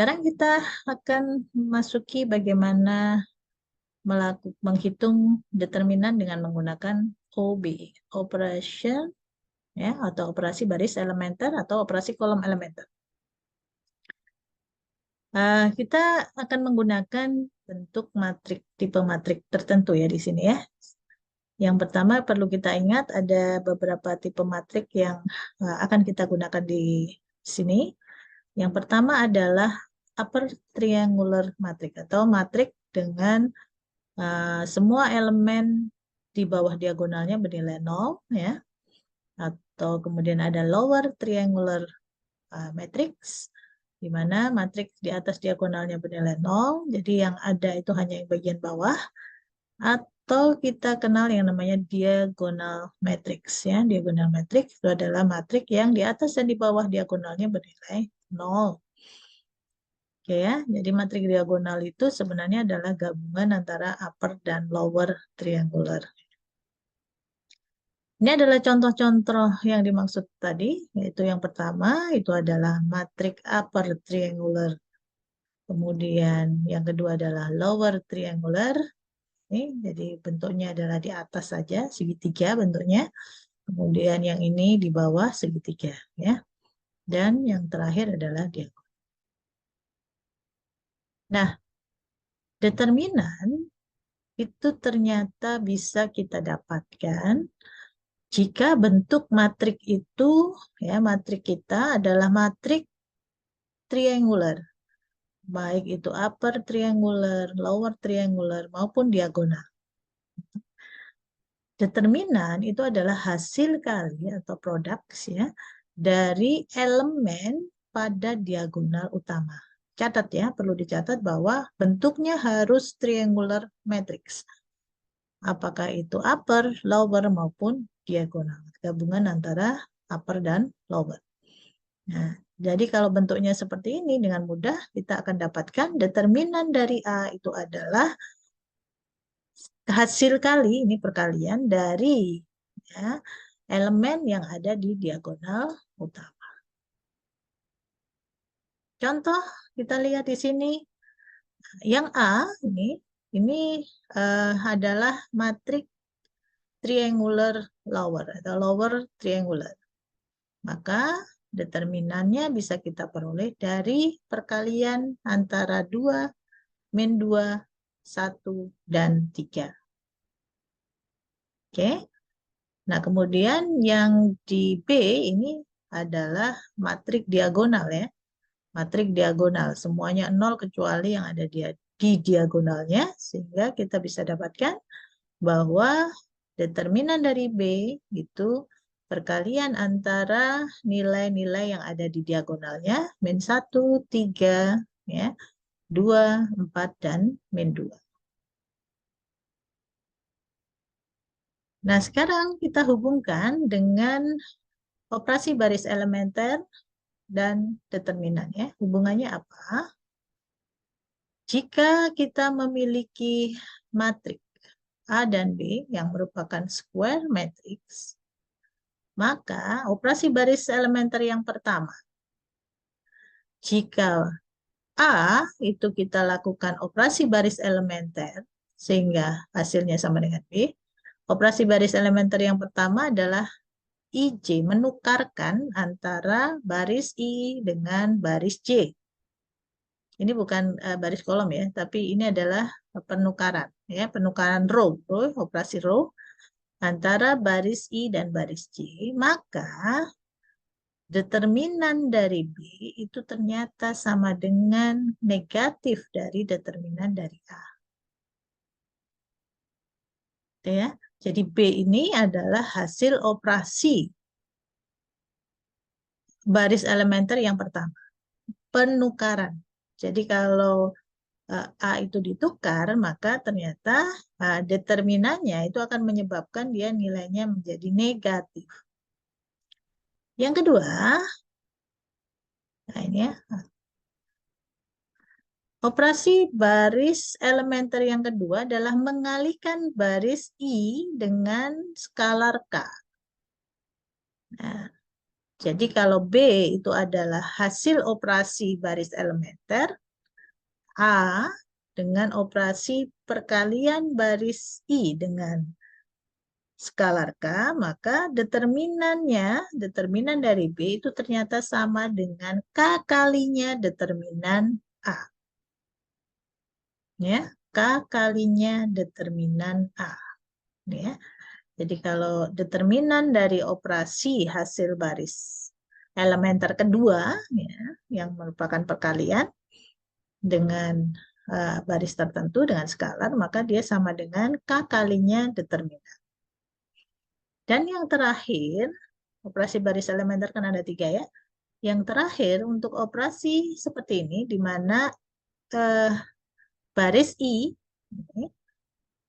Sekarang kita akan memasuki bagaimana menghitung determinan dengan menggunakan OB, operation ya, atau operasi baris elementer atau operasi kolom elementer. Kita akan menggunakan bentuk matrik, tipe matrik tertentu ya di sini ya. Yang pertama perlu kita ingat ada beberapa tipe matrik yang akan kita gunakan di sini. Yang pertama adalah upper triangular matrix atau matrik dengan semua elemen di bawah diagonalnya bernilai 0 ya. Atau kemudian ada lower triangular matrix di mana matriks di atas diagonalnya bernilai 0, jadi yang ada itu hanya yang bagian bawah. Atau kita kenal yang namanya diagonal matrix ya. Diagonal matrix itu adalah matrik yang di atas dan di bawah diagonalnya bernilai 0. Oke ya, jadi matrik diagonal itu sebenarnya adalah gabungan antara upper dan lower triangular. Ini adalah contoh-contoh yang dimaksud tadi, yaitu yang pertama itu adalah matrik upper triangular. Kemudian yang kedua adalah lower triangular. Ini jadi bentuknya adalah di atas saja, segitiga bentuknya. Kemudian yang ini di bawah segitiga ya. Dan yang terakhir adalah diagonal. Nah, determinan itu ternyata bisa kita dapatkan jika bentuk matrik itu ya, matrik kita adalah matrik triangular. Baik itu upper triangular, lower triangular maupun diagonal. Determinan itu adalah hasil kali atau produk ya dari elemen pada diagonal utama. Catat ya, perlu dicatat bahwa bentuknya harus triangular matrix. Apakah itu upper, lower maupun diagonal. Gabungan antara upper dan lower. Nah, jadi kalau bentuknya seperti ini dengan mudah kita akan dapatkan determinan dari A itu adalah hasil kali, ini perkalian dari ya, elemen yang ada di diagonal utama. Contoh kita lihat di sini, yang A ini adalah matrik triangular lower atau lower triangular. Maka determinannya bisa kita peroleh dari perkalian antara 2, min 2, 1, dan 3. Oke. Nah, kemudian yang di B ini adalah matrik diagonal ya. Matrik diagonal, semuanya 0 kecuali yang ada di diagonalnya, sehingga kita bisa dapatkan bahwa determinan dari B itu perkalian antara nilai-nilai yang ada di diagonalnya, min 1, 3, ya, 2, 4, dan min 2. Nah, sekarang kita hubungkan dengan operasi baris elementer dan determinan ya. Hubungannya apa? Jika kita memiliki matrik A dan B yang merupakan square matrix, maka operasi baris elementer yang pertama, jika A itu kita lakukan operasi baris elementer sehingga hasilnya sama dengan B, operasi baris elementer yang pertama adalah IJ, menukarkan antara baris I dengan baris J. Ini bukan baris kolom ya, tapi ini adalah penukaran ya, penukaran row, operasi row antara baris I dan baris J. Maka determinan dari B itu ternyata sama dengan negatif dari determinan dari A. Ya, jadi B ini adalah hasil operasi baris elementer yang pertama, penukaran. Jadi kalau A itu ditukar, maka ternyata determinannya itu akan menyebabkan dia nilainya menjadi negatif. Yang kedua, nah ini ya, operasi baris elementer yang kedua adalah mengalihkan baris I dengan skalar K. Nah, Jadi kalau B itu adalah hasil operasi baris elementer, A dengan operasi perkalian baris I dengan skalar K, maka determinan dari B itu ternyata sama dengan K kalinya determinan A. Ya, K kalinya determinan A. Ya. Jadi kalau determinan dari operasi hasil baris elementer kedua, ya, yang merupakan perkalian dengan baris tertentu dengan skalar, maka dia sama dengan K kalinya determinan. Dan yang terakhir, operasi baris elementer kan ada 3 ya. Yang terakhir untuk operasi seperti ini, di mana baris I ini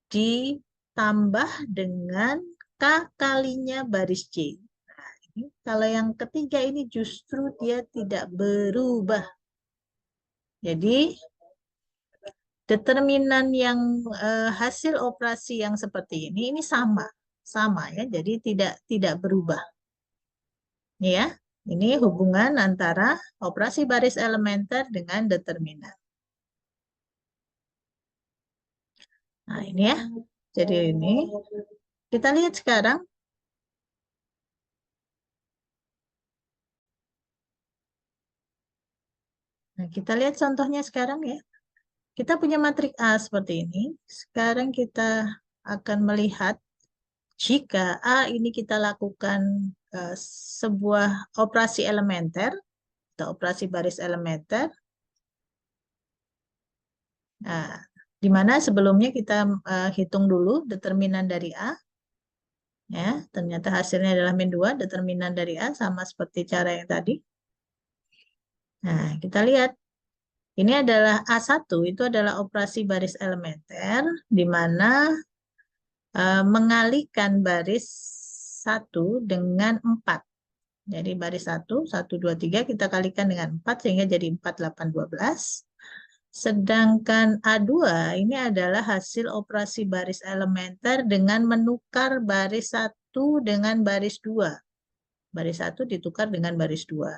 ditambah dengan K kalinya baris J. Nah, ini, kalau yang ketiga ini justru dia tidak berubah. Jadi determinan yang hasil operasi yang seperti ini sama ya. Jadi tidak berubah. Ya, ini hubungan antara operasi baris elementer dengan determinan. Nah, ini ya. Jadi ini kita lihat sekarang. Nah, kita lihat contohnya sekarang ya. Kita punya matrik A seperti ini. Sekarang kita akan melihat jika A ini kita lakukan sebuah operasi elementer atau operasi baris elementer. Nah, di mana sebelumnya kita hitung dulu determinan dari A. Ya, ternyata hasilnya adalah min 2, determinan dari A sama seperti cara yang tadi. Nah, kita lihat. Ini adalah A1, itu adalah operasi baris elementer, di mana mengalihkan baris 1 dengan 4. Jadi baris 1, 1, 2, 3 kita kalikan dengan 4 sehingga jadi 4, 8, 12. Sedangkan A2 ini adalah hasil operasi baris elementer dengan menukar baris 1 dengan baris 2. Baris 1 ditukar dengan baris 2.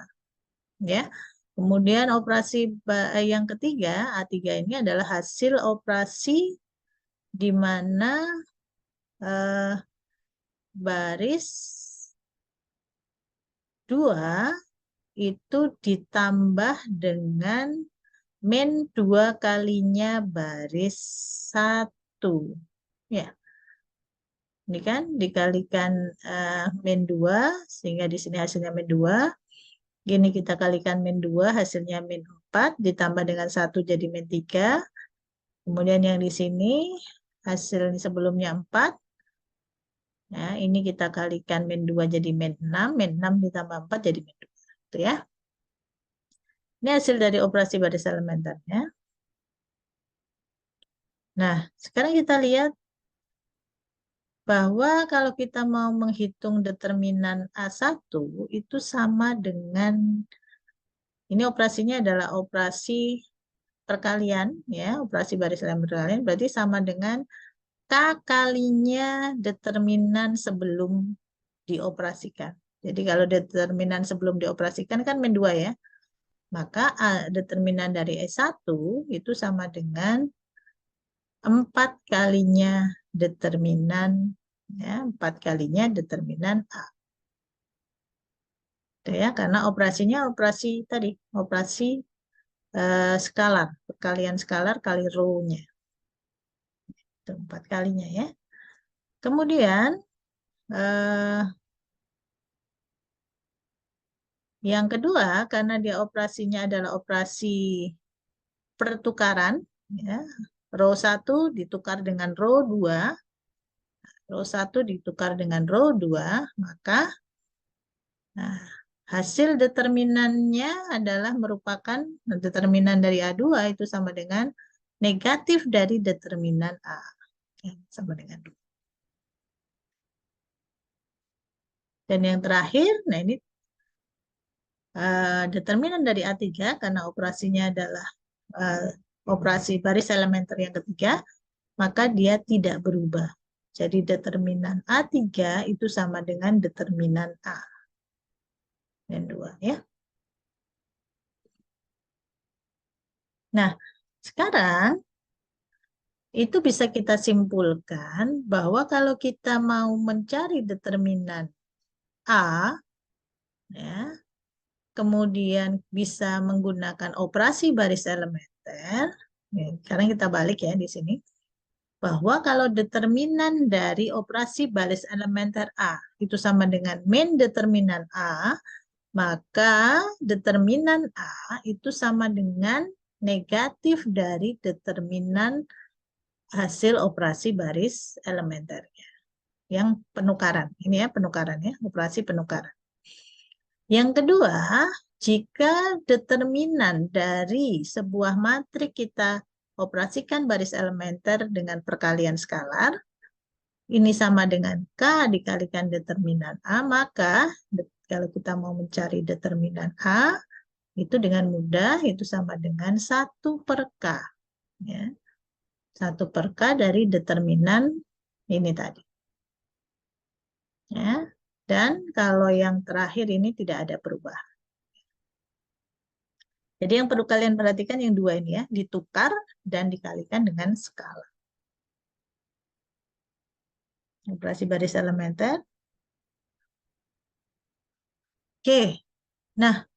Ya. Kemudian operasi yang ketiga, A3 ini adalah hasil operasi di mana baris 2 itu ditambah dengan min 2 kalinya baris 1. Ya. Ini kan dikalikan min 2 sehingga di sini hasilnya min 2. Gini kita kalikan min 2 hasilnya min 4 ditambah dengan 1 jadi min 3. Kemudian yang di sini hasil sebelumnya 4. Nah, ini kita kalikan min 2 jadi min 6. Min 6 ditambah 4 jadi min 2. Itu ya. Ini hasil dari operasi baris elementernya. Nah, sekarang kita lihat bahwa kalau kita mau menghitung determinan A1 itu sama dengan, ini operasinya adalah operasi perkalian, ya, operasi baris elementer perkalian, berarti sama dengan K kalinya determinan sebelum dioperasikan. Jadi kalau determinan sebelum dioperasikan kan min 2 ya. Maka determinan dari S1 itu sama dengan 4 kalinya determinan, ya, 4 kalinya determinan A. Itu ya, karena operasinya operasi tadi, operasi skalar, perkalian skalar kali rho-nya. Itu 4 kalinya ya. Kemudian yang kedua, karena dia operasinya adalah operasi pertukaran, ya, rho 1 ditukar dengan rho 2, rho 1 ditukar dengan rho 2, maka nah, hasil determinannya adalah merupakan determinan dari A2 itu sama dengan negatif dari determinan A. Ya, sama dengan 2. Dan yang terakhir, nah ini determinan dari A3 karena operasinya adalah operasi baris elementer yang ketiga, maka dia tidak berubah. Jadi determinan A3 itu sama dengan determinan A. dan 2 ya. Nah, sekarang itu bisa kita simpulkan bahwa kalau kita mau mencari determinan A, ya, kemudian bisa menggunakan operasi baris elementer. Ya, sekarang kita balik ya di sini. Bahwa kalau determinan dari operasi baris elementer A itu sama dengan min determinan A, maka determinan A itu sama dengan negatif dari determinan hasil operasi baris elementernya. Yang penukaran, ini ya penukaran ya, operasi penukaran. Yang kedua, jika determinan dari sebuah matrik kita operasikan baris elementer dengan perkalian skalar, ini sama dengan K dikalikan determinan A, maka kalau kita mau mencari determinan A, itu dengan mudah itu sama dengan 1/K. Ya. 1/K dari determinan ini tadi. Ya. Dan kalau yang terakhir ini tidak ada perubahan. Jadi yang perlu kalian perhatikan yang 2 ini ya, ditukar dan dikalikan dengan skala. Operasi baris elementer. Oke, nah